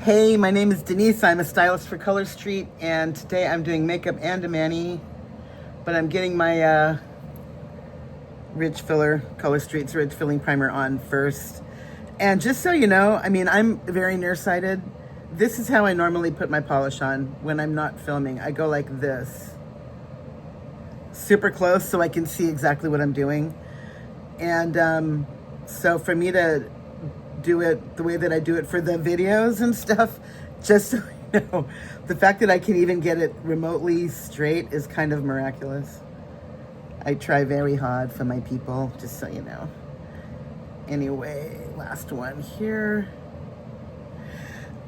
Hey, my name is Denise. I'm a stylist for Color Street, and today I'm doing makeup and a mani, but I'm getting my Ridge Filler, Color Street's Ridge Filling Primer on first. And just so you know, I mean, I'm very nearsighted. This is how I normally put my polish on when I'm not filming. I go like this. Super close so I can see exactly what I'm doing. And so for me to do it the way that I do it for the videos and stuff, just so you know, the fact that I can even get it remotely straight is kind of miraculous. I try very hard for my people, just so you know. Anyway, last one here.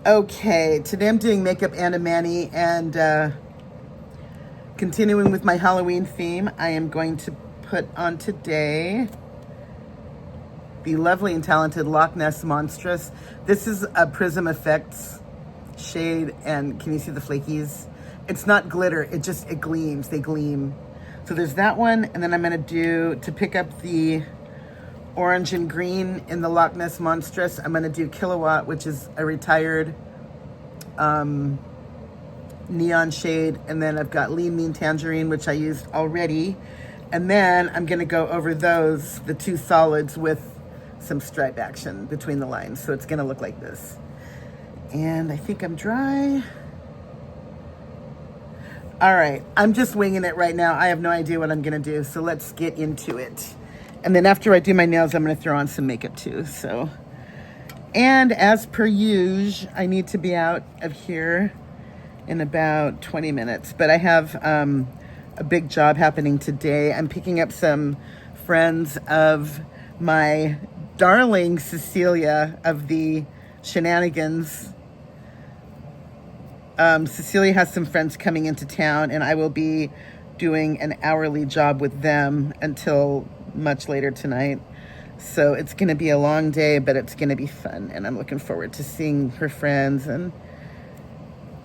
Okay, today I'm doing makeup and a mani, and continuing with my Halloween theme, I am going to put on today the lovely and talented Loch Ness Monstress. This is a Prism Effects shade, and can you see the flakies? It's not glitter, it gleams, they gleam. So there's that one, and then I'm gonna do, to pick up the orange and green in the Loch Ness Monstress, I'm gonna do Kilowatt, which is a retired neon shade, and then I've got Lean Mean Tangerine, which I used already, and then I'm gonna go over those, the two solids, with some stripe action between the lines, so it's gonna look like this. And I think I'm dry. All right, I'm just winging it right now. I have no idea what I'm gonna do, so let's get into it. And then after I do my nails, I'm gonna throw on some makeup too, so. And as per usual, I need to be out of here in about 20 minutes, but I have a big job happening today. I'm picking up some friends of my darling Cecilia of the Shenanigans. Cecilia has some friends coming into town, and I will be doing an hourly job with them until much later tonight. So it's going to be a long day, but it's going to be fun, and I'm looking forward to seeing her friends and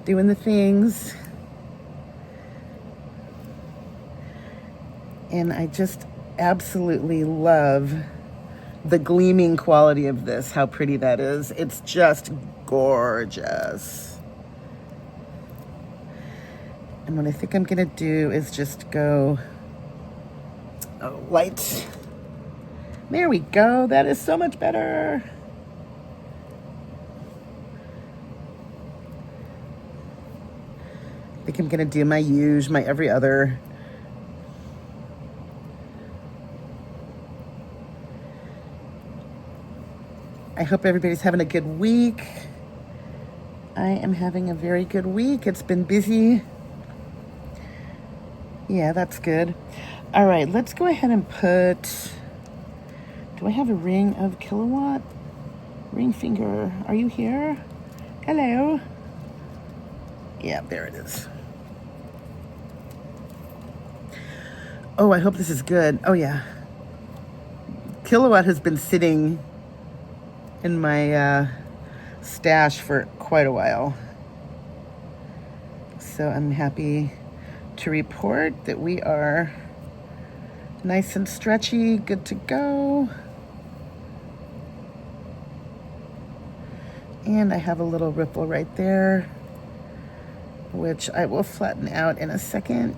doing the things. And I just absolutely love the gleaming quality of this, how pretty that is. It's just gorgeous. And what I think I'm gonna do is just go light. There we go, that is so much better. I think I'm gonna do my usual, my every other. I hope everybody's having a good week. I am having a very good week. It's been busy. Yeah, that's good. All right, let's go ahead and put, do I have a ring of Kilowatt? Ring finger, are you here? Hello. Yeah, there it is. Oh, I hope this is good. Oh yeah. Kilowatt has been sitting in my stash for quite a while. So I'm happy to report that we are nice and stretchy, good to go. And I have a little ripple right there, which I will flatten out in a second.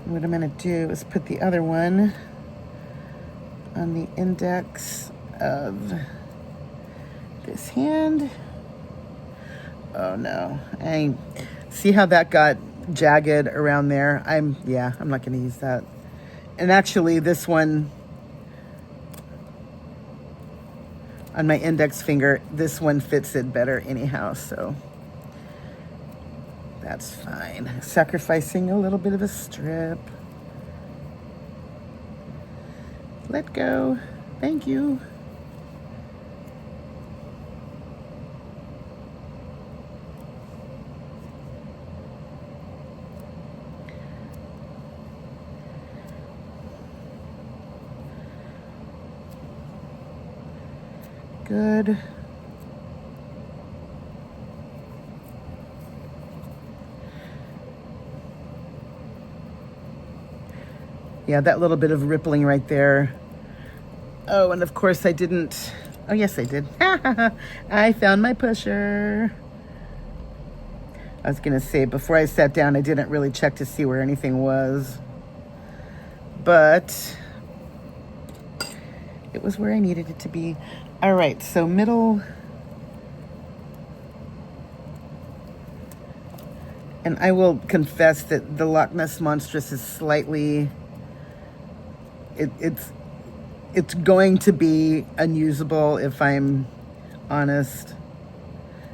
What I'm gonna do is put the other one on the index of this hand. Oh no, I see how that got jagged around there. I'm not gonna use that. And actually this one on my index finger, this one fits it better anyhow, so that's fine. Sacrificing a little bit of a strip. Let go. Thank you. Good. Yeah, that little bit of rippling right there. Oh, and of course I didn't Oh, yes, I did. I found my pusher. I was going to say, before I sat down, I didn't really check to see where anything was. But it was where I needed it to be. All right, so middle. And I will confess that the Loch Ness Monstress is slightly... It's going to be unusable if I'm honest.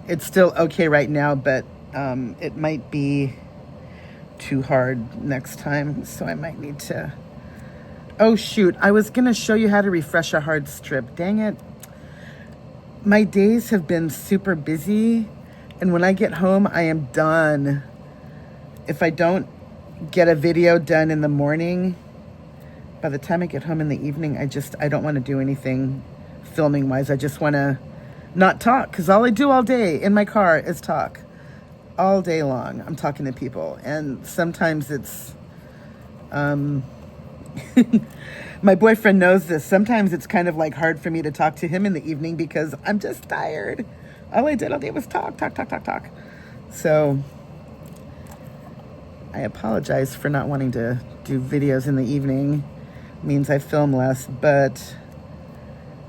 It's still okay right now, but it might be too hard next time, so I might need to... Oh shoot, I was gonna show you how to refresh a hard strip. Dang it. My days have been super busy, and when I get home, I am done. If I don't get a video done in the morning, by the time I get home in the evening, I don't want to do anything filming wise. I just want to not talk, because all I do all day in my car is talk. All day long, I'm talking to people, and sometimes it's... my boyfriend knows this. Sometimes it's kind of like hard for me to talk to him in the evening because I'm just tired. All I did all day was talk. So I apologize for not wanting to do videos in the evening. It means I film less, but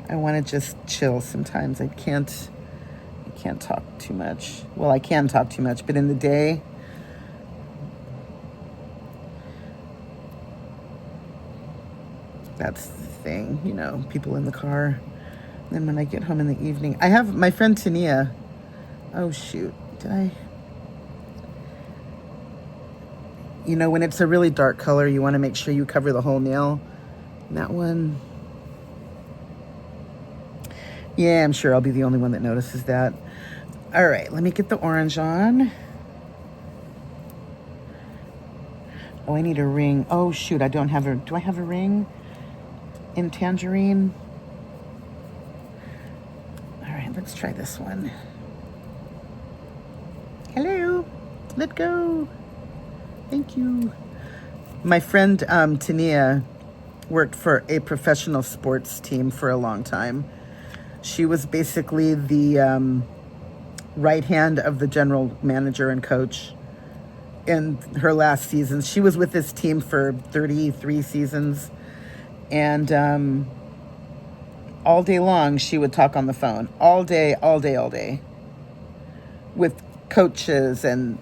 I want to just chill sometimes. I can't talk too much. Well, I can talk too much, but in the day, that's the thing, you know, people in the car. Then when I get home in the evening, I have my friend Tania. Oh shoot, did I? You know, when it's a really dark color, you want to make sure you cover the whole nail. And that one, yeah, I'm sure I'll be the only one that notices that. All right, let me get the orange on. Oh, I need a ring. Oh shoot, I don't have a, do I have a ring in Tangerine? All right, let's try this one. Hello, let go. Thank you. My friend Tania worked for a professional sports team for a long time. She was basically the right hand of the general manager and coach in her last season. She was with this team for 33 seasons. And all day long, she would talk on the phone. All day. With coaches and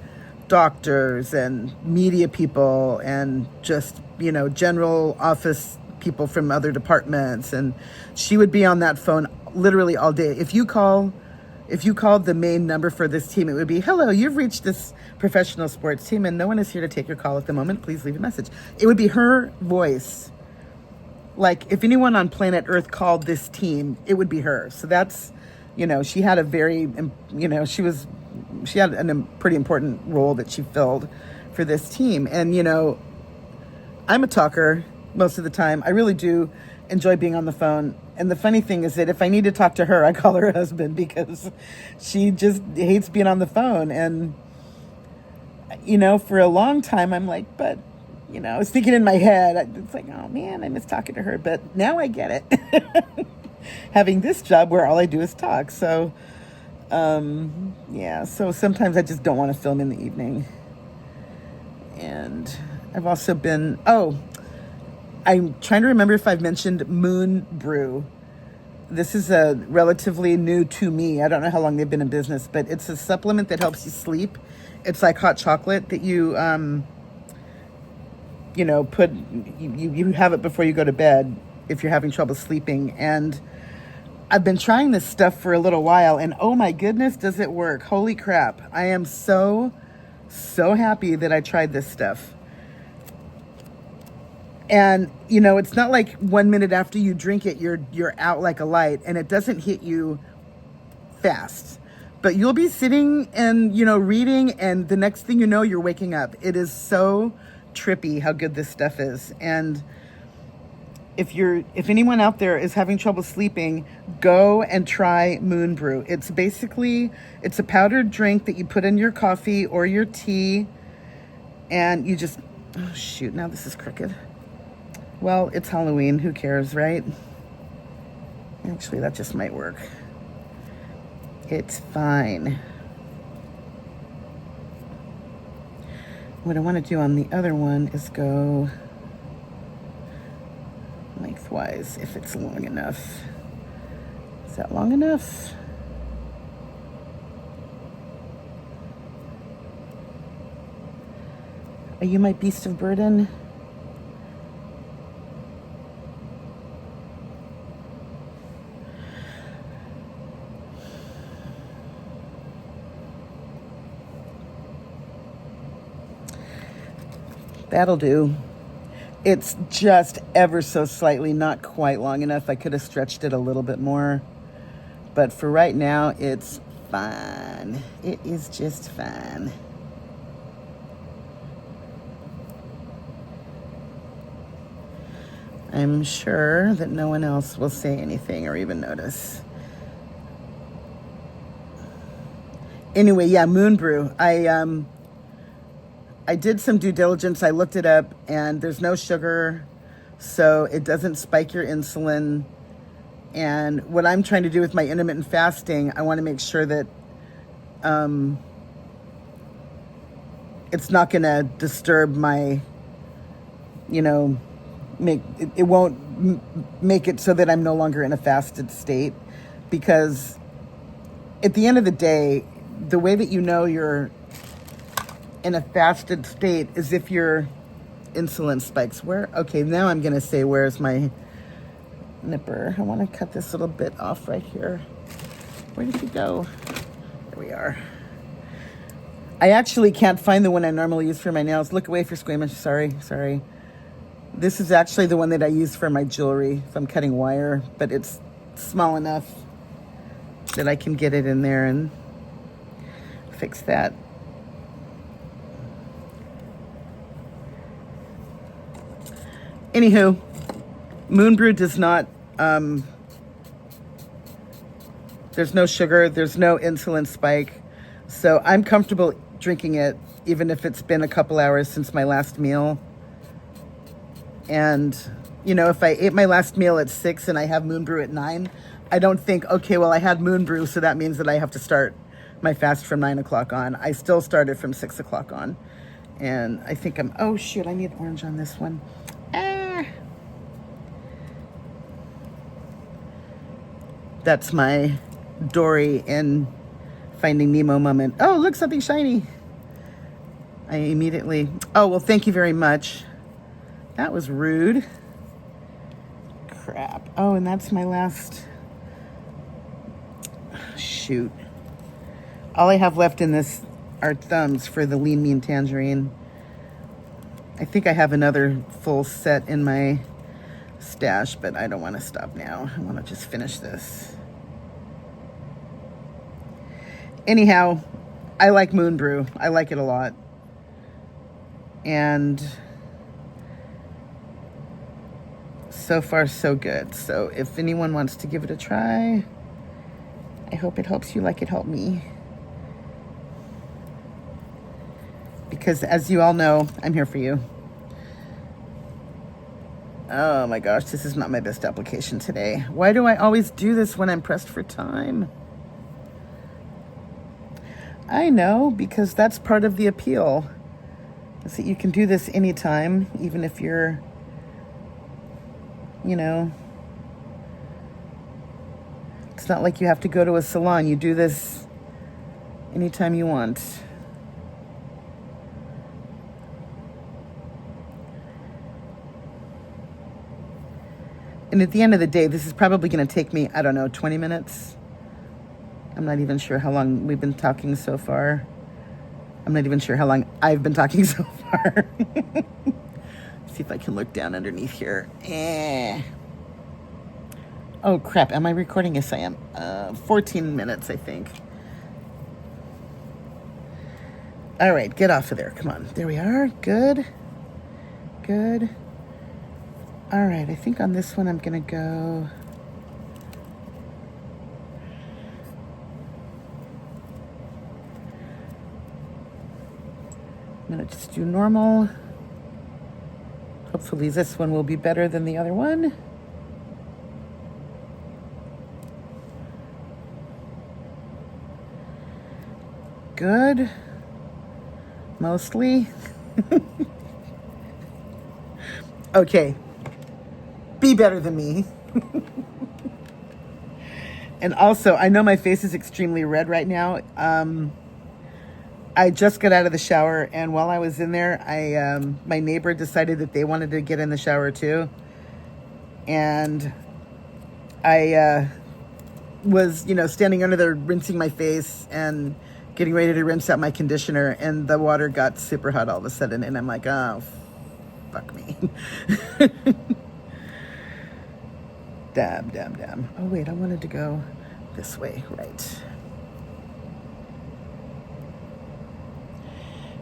doctors and media people and just, you know, general office people from other departments. And she would be on that phone literally all day. If you called the main number for this team, it would be, hello, you've reached this professional sports team and no one is here to take your call at the moment. Please leave a message. It would be her voice. Like, if anyone on planet Earth called this team, it would be her. So that's, you know, she had a very, you know, she had a pretty important role that she filled for this team. And, you know, I'm a talker most of the time. I really do enjoy being on the phone. And the funny thing is that if I need to talk to her, I call her husband because she just hates being on the phone. And, you know, for a long time, I'm like, but, you know, I was thinking in my head, it's like, oh man, I miss talking to her. But now I get it. Having this job where all I do is talk. So, yeah, so sometimes I just don't want to film in the evening. And I've also been, I'm trying to remember if I've mentioned Moon Brew. This is a relatively new to me. I don't know how long they've been in business, but it's a supplement that helps you sleep. It's like hot chocolate that you, you know, you have it before you go to bed if you're having trouble sleeping. And I've been trying this stuff for a little while, and oh my goodness, does it work? Holy crap. I am so happy that I tried this stuff. And, you know, it's not like 1 minute after you drink it, you're out like a light, and it doesn't hit you fast. But you'll be sitting and, you know, reading, and the next thing you know, you're waking up. It is so trippy how good this stuff is. And if anyone out there is having trouble sleeping, go and try Moon Brew. It's a powdered drink that you put in your coffee or your tea, and you just, oh shoot, now this is crooked. Well, it's Halloween, who cares, right? Actually, that just might work. It's fine. What I want to do on the other one is go lengthwise, if it's long enough. Is that long enough? Are you my beast of burden? That'll do. It's just ever so slightly, not quite long enough. I could have stretched it a little bit more. But for right now, it's fine. It is just fine. I'm sure that no one else will say anything or even notice. Anyway, yeah, Moon Brew. I did some due diligence. I looked it up, and there's no sugar, so it doesn't spike your insulin. And what I'm trying to do with my intermittent fasting, I want to make sure that it's not going to disturb my, it won't make it so that I'm no longer in a fasted state. Because at the end of the day, the way that you know you're in a fasted state is if your insulin spikes. Okay, now I'm going to say, where's my nipper? I want to cut this little bit off right here. Where did he go? There we are. I actually can't find the one I normally use for my nails. Look away if you're squeamish. Sorry. This is actually the one that I use for my jewelry if I'm cutting wire, but it's small enough that I can get it in there and fix that. Anywho, Moon Brew does not, there's no sugar, there's no insulin spike. So I'm comfortable drinking it, even if it's been a couple hours since my last meal. And, if I ate my last meal at 6 and I have Moon Brew at 9, I don't think, okay, well, I had Moon Brew, so that means that I have to start my fast from 9 o'clock on. I still started from 6 o'clock on. And I think oh shoot, I need orange on this one. That's my Dory in Finding Nemo moment. Oh, look, something shiny. I immediately, oh, well, thank you very much. That was rude. Crap. Oh, and that's my last, shoot. All I have left in this are thumbs for the Lean Mean Tangerine. I think I have another full set in my stash, but I don't want to stop now. I want to just finish this. Anyhow, I like Moon Brew. I like it a lot. And so far, so good. So if anyone wants to give it a try, I hope it helps you like it helped me. Because as you all know, I'm here for you. Oh my gosh, this is not my best application today. Why do I always do this when I'm pressed for time? I know, because that's part of the appeal. Is that you can do this anytime, even if you're, it's not like you have to go to a salon. You do this anytime you want. And at the end of the day, this is probably going to take me, 20 minutes. I'm not even sure how long we've been talking so far. I'm not even sure how long I've been talking so far. See if I can look down underneath here. Oh, crap. Am I recording? Yes, I am. 14 minutes, I think. All right, get off of there. Come on. There we are. Good. All right, I think on this one I'm going to go... I'm going to just do normal. Hopefully this one will be better than the other one. good. Mostly. Okay. Be better than me. And also, I know my face is extremely red right now. I just got out of the shower, and while I was in there, my neighbor decided that they wanted to get in the shower too. And I was, standing under there rinsing my face and getting ready to rinse out my conditioner, and the water got super hot all of a sudden, and I'm like, oh, fuck me. Damn. Oh, wait, I wanted to go this way, right.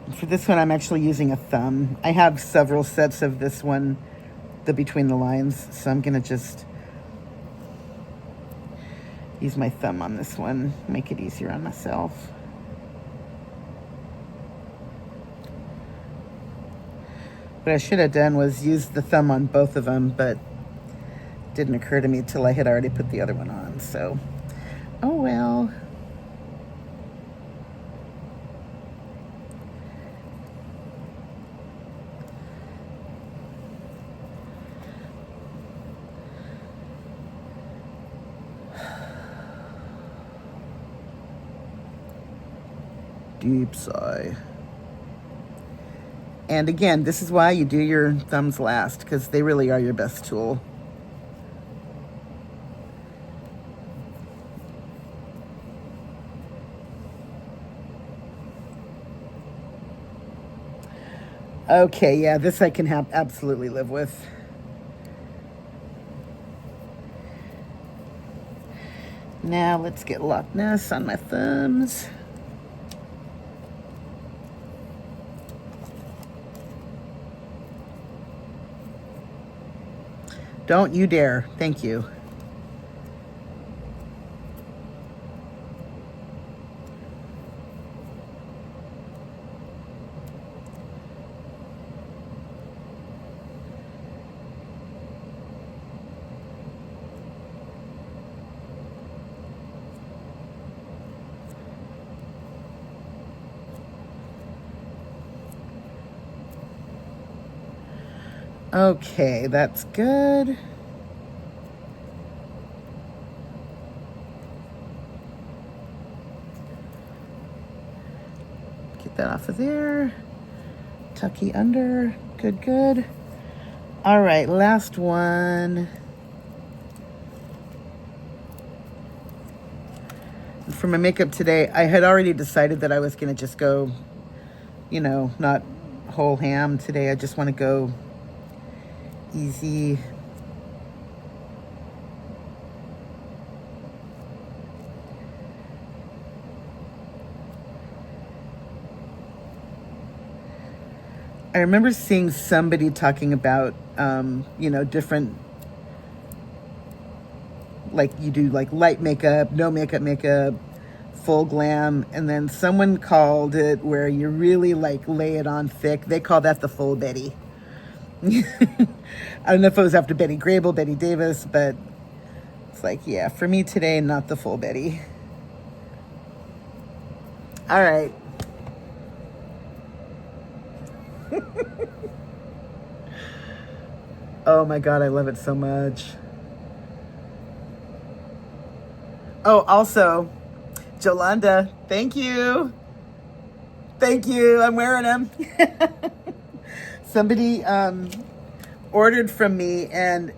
And for this one, I'm actually using a thumb. I have several sets of this one, the Between the Lines, so I'm going to just use my thumb on this one, make it easier on myself. What I should have done was use the thumb on both of them, but it didn't occur to me till I had already put the other one on, so oh well. Deep sigh. And again, this is why you do your thumbs last, because they really are your best tool. Okay, yeah, this I can absolutely live with. Now let's get Loch Ness on my thumbs. Don't you dare. Thank you. Okay, that's good. Get that off of there. Tucky under. Good. All right, last one. For my makeup today, I had already decided that I was going to just go, not whole ham today. I just want to go easy. I remember seeing somebody talking about, different, like you do like light makeup, no makeup, full glam, and then someone called it where you really like lay it on thick. They call that the full Betty. I don't know if it was after Betty Grable, Betty Davis, but it's like, yeah, for me today, not the full Betty. All right. Oh my God, I love it so much. Oh, also, Jolanda, thank you. I'm wearing them. Somebody ordered from me, and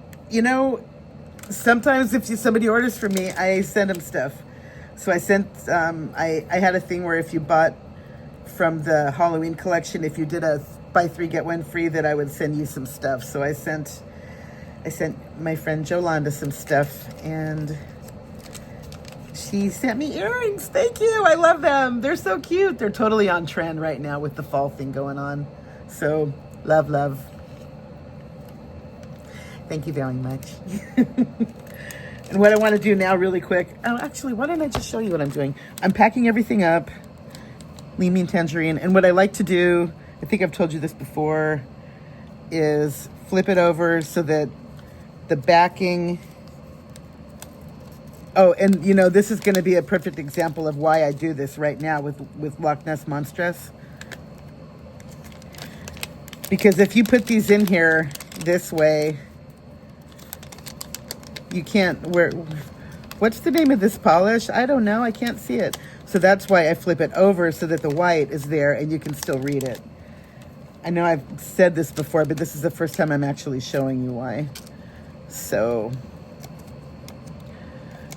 sometimes if somebody orders from me, I send them stuff. So I sent, I had a thing where if you bought from the Halloween collection, if you did a buy 3 get 1 free, that I would send you some stuff. So I sent my friend Jolanda some stuff, and she sent me earrings. Thank you. I love them. They're so cute. They're totally on trend right now with the fall thing going on. So love. Thank you very much. And what I want to do now really quick. Oh, actually, why don't I just show you what I'm doing? I'm packing everything up. Lean Mean Tangerine. And what I like to do, I think I've told you this before, is flip it over so that the backing Oh, and you know, this is going to be a perfect example of why I do this right now with Loch Ness Monstress. Because if you put these in here this way, you can't, what's the name of this polish? I don't know, I can't see it. So that's why I flip it over so that the white is there and you can still read it. I know I've said this before, but this is the first time I'm actually showing you why. So,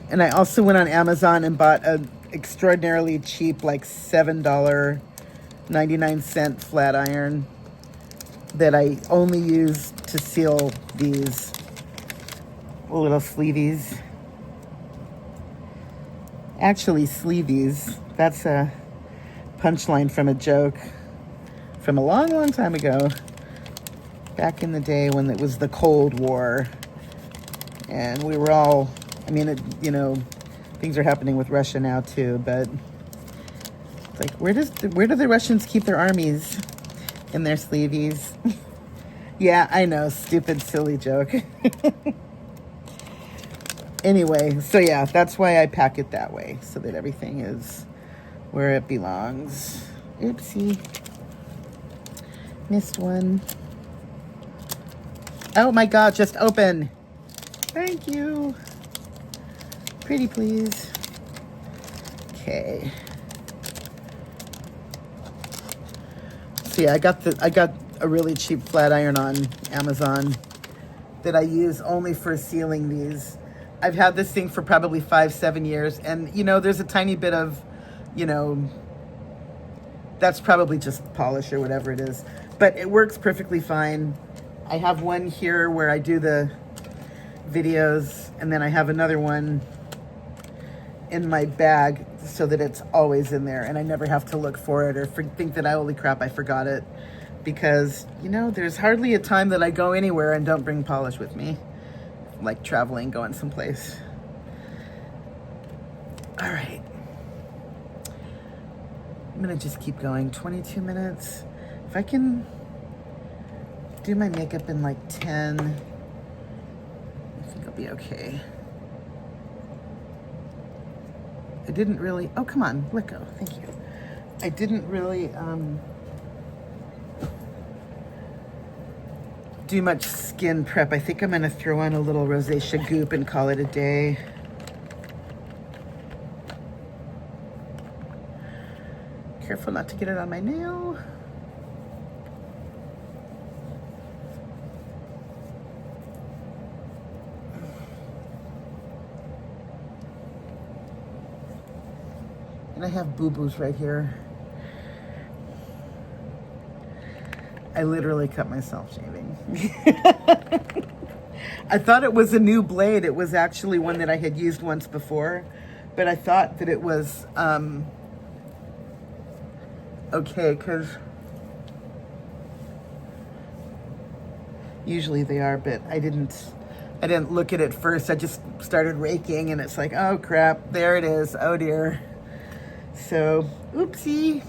and I also went on Amazon and bought an extraordinarily cheap, like $7.99 flat iron that I only use to seal these little sleeveys. Actually, sleeveys. That's a punchline from a joke from a long, long time ago. Back in the day when it was the Cold War. And we were all, I mean, you know, things are happening with Russia now too, but it's like, where do the Russians keep their armies? In their sleeveys? Yeah, I know, stupid, silly joke. Anyway, so yeah, that's why I pack it that way, so that everything is where it belongs. Oopsie. Missed one. Oh my God, just open. Thank you. Pretty please. Okay. So yeah, I got a really cheap flat iron on Amazon that I use only for sealing these. I've had this thing for probably 5-7 years, and you know, there's a tiny bit of, you know, that's probably just polish or whatever it is, but it works perfectly fine. I have one here where I do the videos, and then I have another one in my bag so that it's always in there and I never have to look for it or think that, holy crap, I forgot it. Because, you know, there's hardly a time that I go anywhere and don't bring polish with me. Like traveling, going someplace. All right. I'm gonna just keep going. 22 minutes. If I can do my makeup in like 10, I think I'll be okay. I didn't really, oh, come on, let go, thank you. I didn't really do much skin prep. I think I'm gonna throw on a little rosacea goop and call it a day. Careful not to get it on my nail. And I have boo-boos right here. I literally cut myself shaving. I thought it was a new blade. It was actually one that I had used once before, but I thought that it was okay, because usually they are, but I didn't look at it first. I just started raking and it's like, oh crap, there it is. Oh dear. So, oopsie.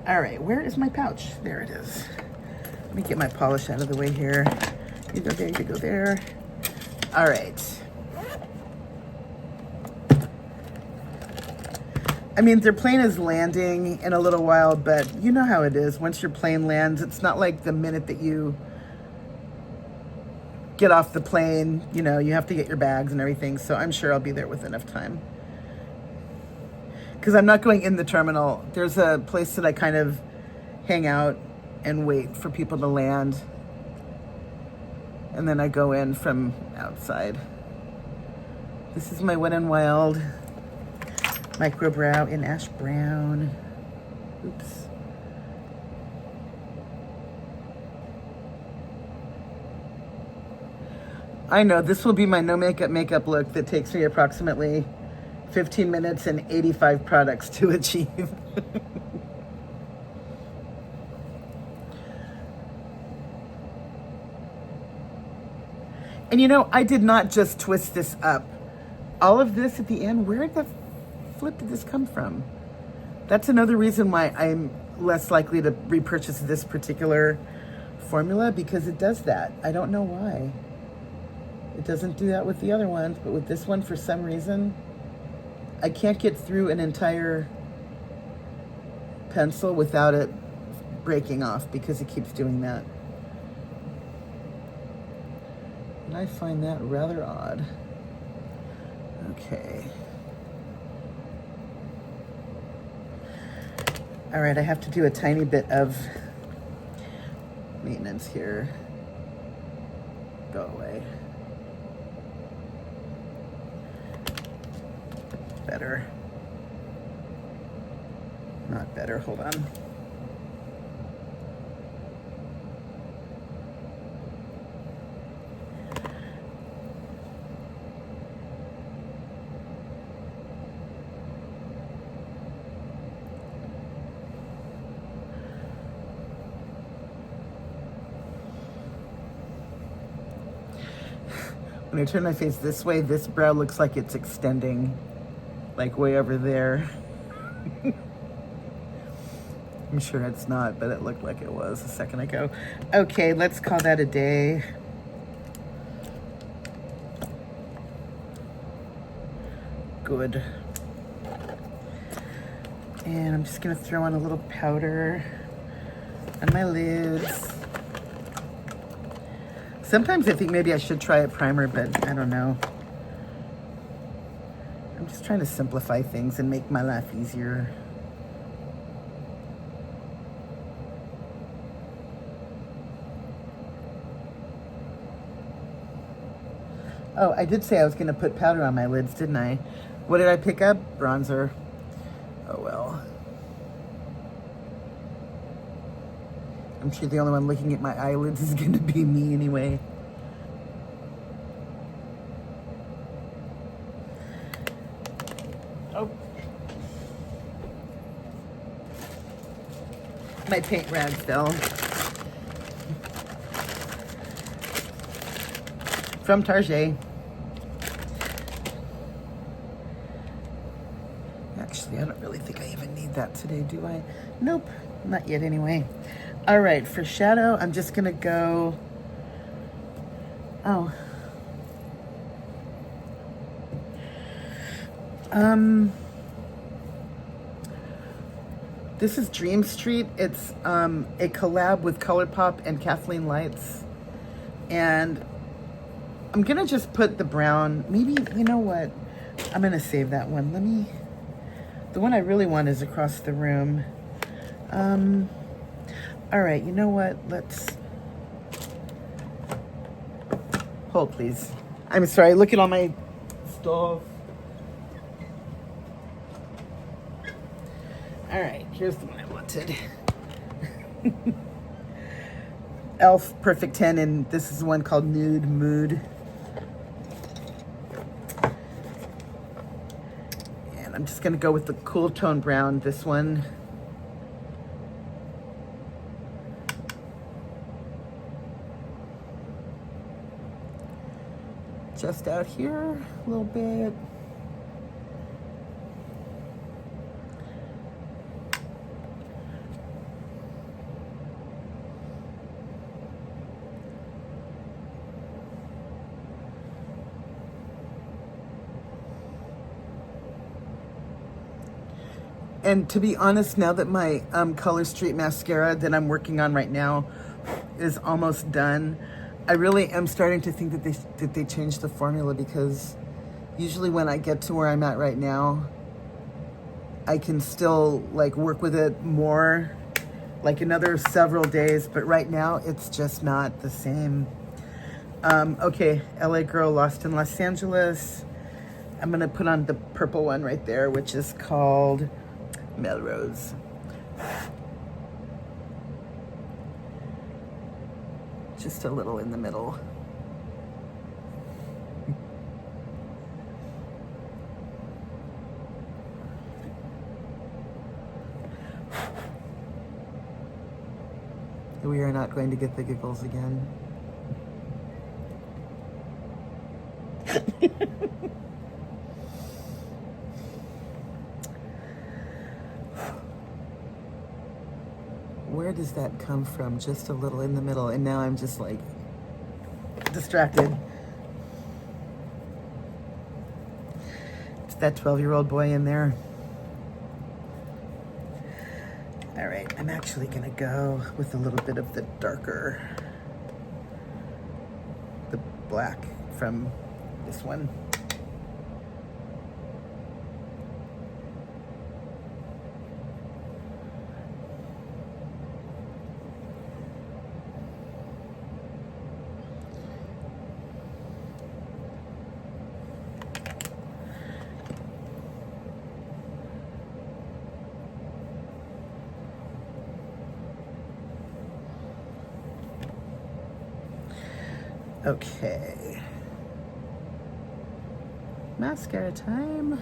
All right, where is my pouch? There it is. Let me get my polish out of the way here. You go there, you go there. All right. I mean, their plane is landing in a little while, but you know how it is. Once your plane lands, it's not like the minute that you get off the plane, you know, you have to get your bags and everything. So I'm sure I'll be there with enough time. Because I'm not going in the terminal. There's a place that I kind of hang out and wait for people to land. And then I go in from outside. This is my Wet n Wild Micro Brow in Ash Brown. Oops. I know, this will be my no makeup look that takes me approximately 15 minutes and 85 products to achieve. And you know, I did not just twist this up. All of this at the end, where the flip did this come from? That's another reason why I'm less likely to repurchase this particular formula, because it does that. I don't know why. It doesn't do that with the other ones, but with this one, for some reason, I can't get through an entire pencil without it breaking off because it keeps doing that. And I find that rather odd. Okay. All right, I have to do a tiny bit of maintenance here. Go away. Better. Not better, hold on. When I turn my face this way, this brow looks like it's extending, like way over there. I'm sure it's not, but it looked like it was a second ago. Okay, let's call that a day. Good. And I'm just gonna throw on a little powder on my lids. Sometimes I think maybe I should try a primer, but I don't know. I'm just trying to simplify things and make my life easier. Oh, I did say I was going to put powder on my lids, didn't I? What did I pick up? Bronzer. Oh, well. I'm sure the only one looking at my eyelids is going to be me anyway. Oh. My paint rag fell. From Target. Actually, I don't really think I even need that today, do I? Nope, not yet anyway. All right, for shadow, I'm just gonna go, this is Dream Street. It's a collab with ColourPop and Kathleen Lights. And I'm gonna just put the brown, maybe, you know what? I'm gonna save that one. The one I really want is across the room. All right, you know what? Let's, hold please. I'm sorry, look at all my stuff. All right, here's the one I wanted. e.l.f. Perfect 10, and this is one called Nude Mood. And I'm just gonna go with the cool tone brown, this one. Just out here a little bit. And to be honest, now that my Color Street mascara that I'm working on right now is almost done, I really am starting to think that they changed the formula, because usually when I get to where I'm at right now, I can still like work with it more, like another several days, but right now it's just not the same. Okay, LA Girl Lost in Los Angeles. I'm gonna put on the purple one right there, which is called Melrose. Just a little in the middle. We are not going to get the giggles again. Where does that come from? Just a little in the middle, and now I'm just like distracted. that 12-year-old boy in there. All right, I'm actually gonna go with a little bit of the darker, the black from this one. Okay. Mascara time.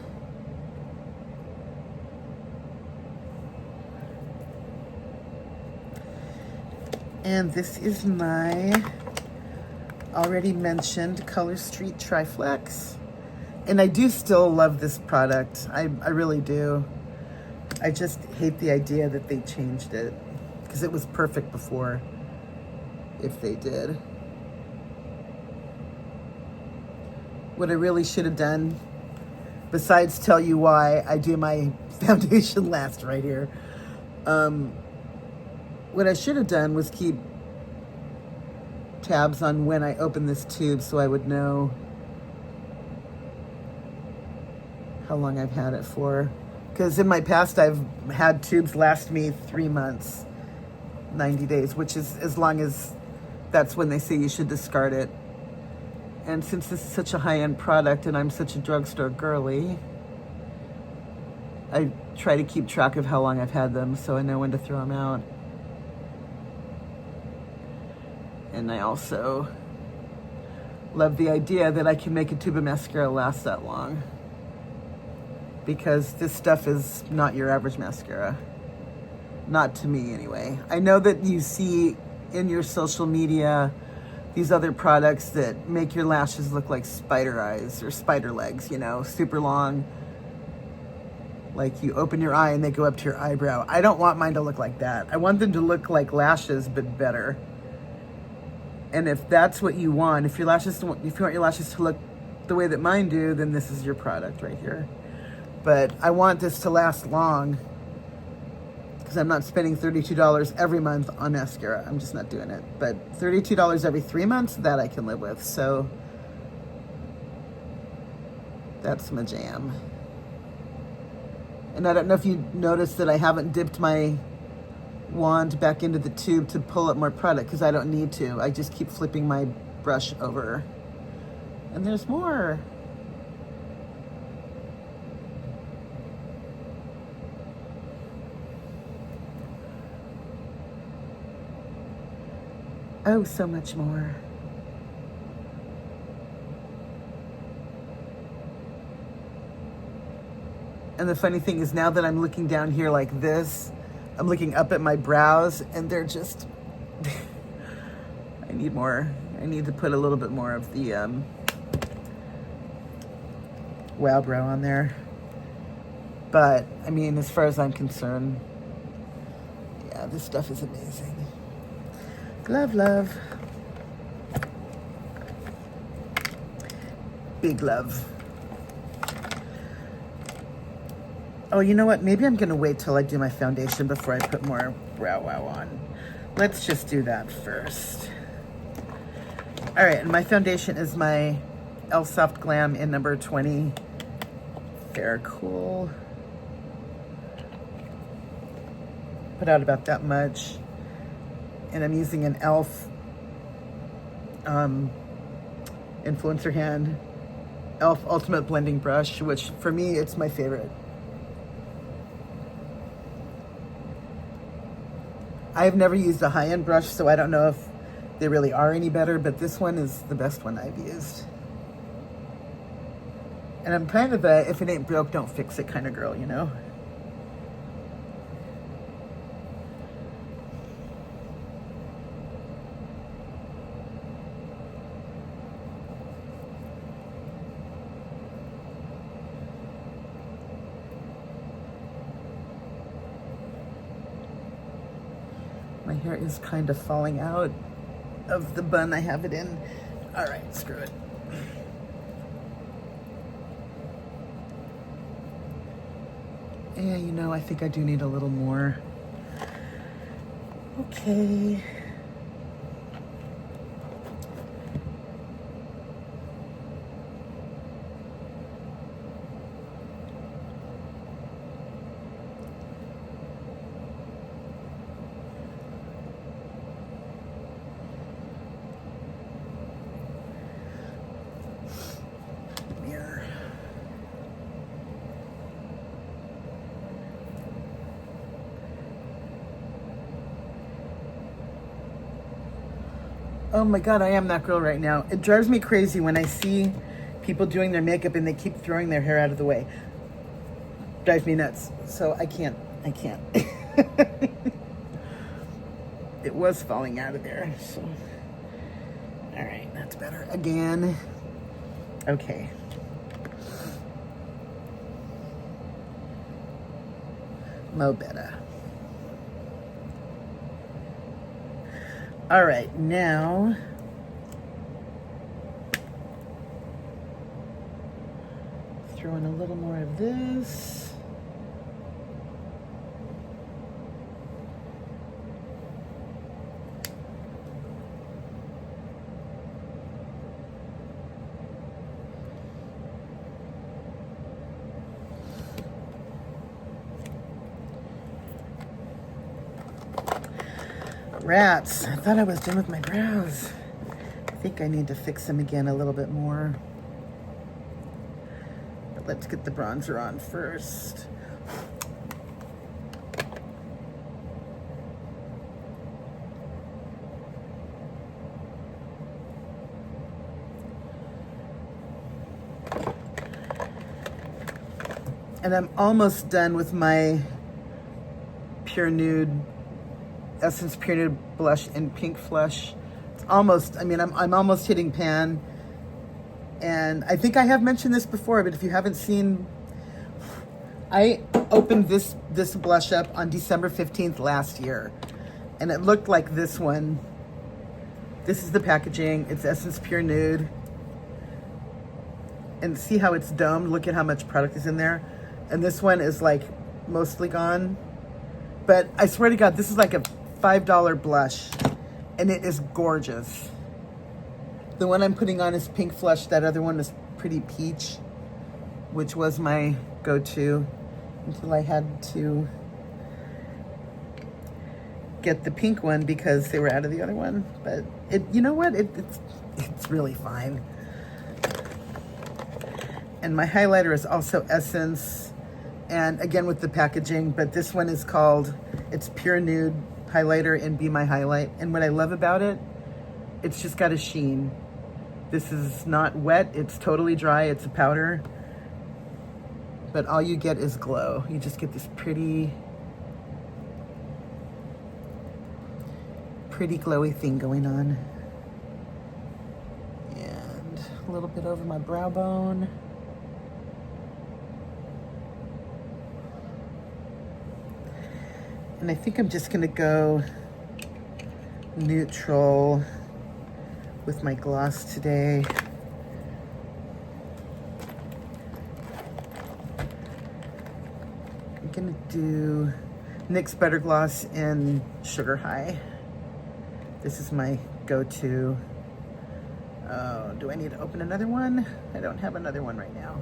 And this is my already mentioned Color Street Triflex. And I do still love this product. I really do. I just hate the idea that they changed it, because it was perfect before, if they did. What I really should have done, besides tell you why I do my foundation last right here, what I should have done was keep tabs on when I open this tube so I would know how long I've had it for. Because in my past, I've had tubes last me 3 months, 90 days, which is as long as that's when they say you should discard it. And since this is such a high-end product and I'm such a drugstore girly, I try to keep track of how long I've had them so I know when to throw them out. And I also love the idea that I can make a tube of mascara last that long, because this stuff is not your average mascara. Not to me, anyway. I know that you see in your social media these other products that make your lashes look like spider eyes or spider legs, you know, super long. Like you open your eye and they go up to your eyebrow. I don't want mine to look like that. I want them to look like lashes, but better. And if that's what you want, if you want your lashes to look the way that mine do, then this is your product right here. But I want this to last long, because I'm not spending $32 every month on mascara. I'm just not doing it. But $32 every 3 months, that I can live with. So that's my jam. And I don't know if you noticed that I haven't dipped my wand back into the tube to pull up more product, because I don't need to. I just keep flipping my brush over. And there's more. Oh, so much more. And the funny thing is, now that I'm looking down here like this, I'm looking up at my brows and they're just, I need more. I need to put a little bit more of the Wow Brow on there. But, I mean, as far as I'm concerned, yeah, this stuff is amazing. Love, love. Big love. Oh, you know what? Maybe I'm going to wait till I do my foundation before I put more Brow Wow on. Let's just do that first. All right, and my foundation is my e.l.f. Soft Glam in number 20. Fair Cool. Put out about that much. And I'm using an e.l.f. Influencer Hand e.l.f. Ultimate Blending Brush, which for me, it's my favorite. I've never used a high-end brush, so I don't know if they really are any better, but this one is the best one I've used. And I'm kind of a, if it ain't broke, don't fix it kind of girl, you know? My hair is kind of falling out of the bun I have it in. All right, screw it. Yeah, you know, I think I do need a little more. Okay. Mirror. Oh my God, I am that girl right now. It drives me crazy when I see people doing their makeup and they keep throwing their hair out of the way. Drives me nuts. So I can't. It was falling out of there. So. All right, that's better. Again. Okay. Mo better. All right, now throw in a little more of this. Rats, I thought I was done with my brows. I think I need to fix them again a little bit more. But let's get the bronzer on first. And I'm almost done with my Pure Nude Essence Pure Nude blush in Pink Flush. It's almost, I mean, I'm almost hitting pan. And I think I have mentioned this before, but if you haven't seen, I opened this blush up on December 15th last year. And it looked like this one. This is the packaging. It's Essence Pure Nude. And see how it's domed? Look at how much product is in there. And this one is like mostly gone. But I swear to God, this is like a $5 blush, and it is gorgeous. The one I'm putting on is Pink Flush. That other one is Pretty Peach, which was my go-to until I had to get the pink one because they were out of the other one. But you know what? It's really fine. And my highlighter is also Essence, and again with the packaging, but this one is called, it's Pure Nude highlighter in Be My Highlight. And what I love about it, it's just got a sheen. This is not wet, it's totally dry, it's a powder, but all you get is glow. You just get this pretty glowy thing going on. And a little bit over my brow bone. And I think I'm just gonna go neutral with my gloss today. I'm gonna do NYX Butter Gloss in Sugar High. This is my go-to. Oh, do I need to open another one? I don't have another one right now.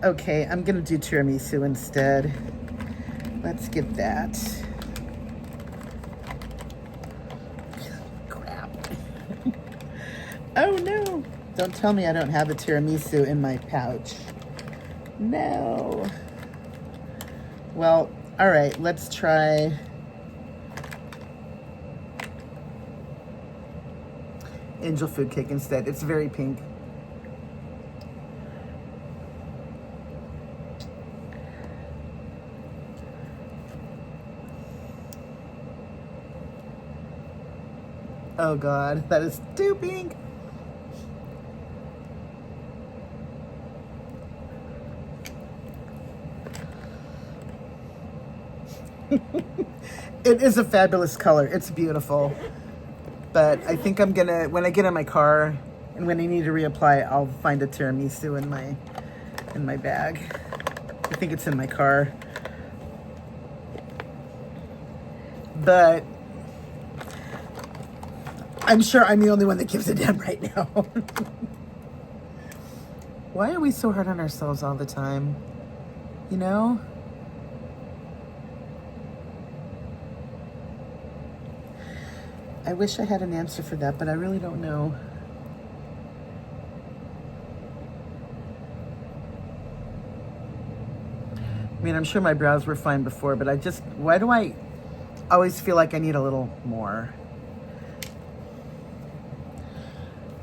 Okay, I'm gonna do tiramisu instead. Let's get that. Crap. Oh no! Don't tell me I don't have a tiramisu in my pouch. No. Well, all right, let's try Angel Food Cake instead. It's very pink. Oh God, that is too pink. It is a fabulous color. It's beautiful. But I think I'm gonna, when I get in my car And when I need to reapply, I'll find a tiramisu in my bag. I think it's in my car. But I'm sure I'm the only one that gives a damn right now. Why are we so hard on ourselves all the time? You know? I wish I had an answer for that, but I really don't know. I mean, I'm sure my brows were fine before, but why do I always feel like I need a little more?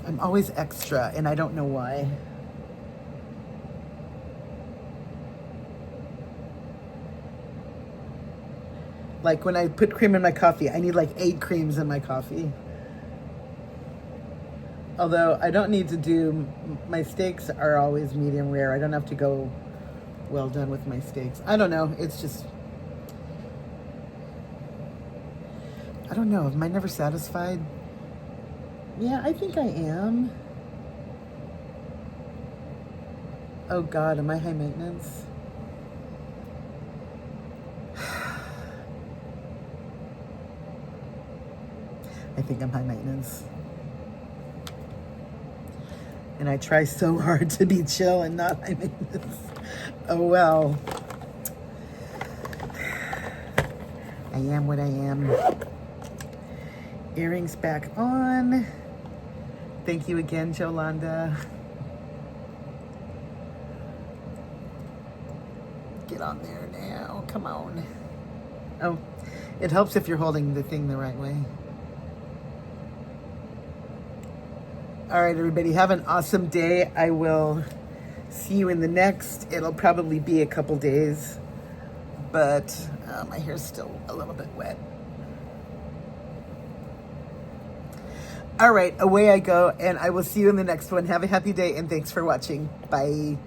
I'm always extra, and I don't know why. Like when I put cream in my coffee, I need like 8 creams in my coffee. Although I don't need to do, my steaks are always medium rare. I don't have to go well done with my steaks. I don't know. It's just, I don't know. Am I never satisfied? Yeah, I think I am. Oh God, am I high maintenance? I think I'm high maintenance. And I try so hard to be chill and not high maintenance. Oh well. I am what I am. Earrings back on. Thank you again, Jolanda. Get on there now. Come on. Oh, it helps if you're holding the thing the right way. All right, everybody, have an awesome day. I will see you in the next. It'll probably be a couple days, but my hair's still a little bit wet. All right, away I go, and I will see you in the next one. Have a happy day, and thanks for watching. Bye.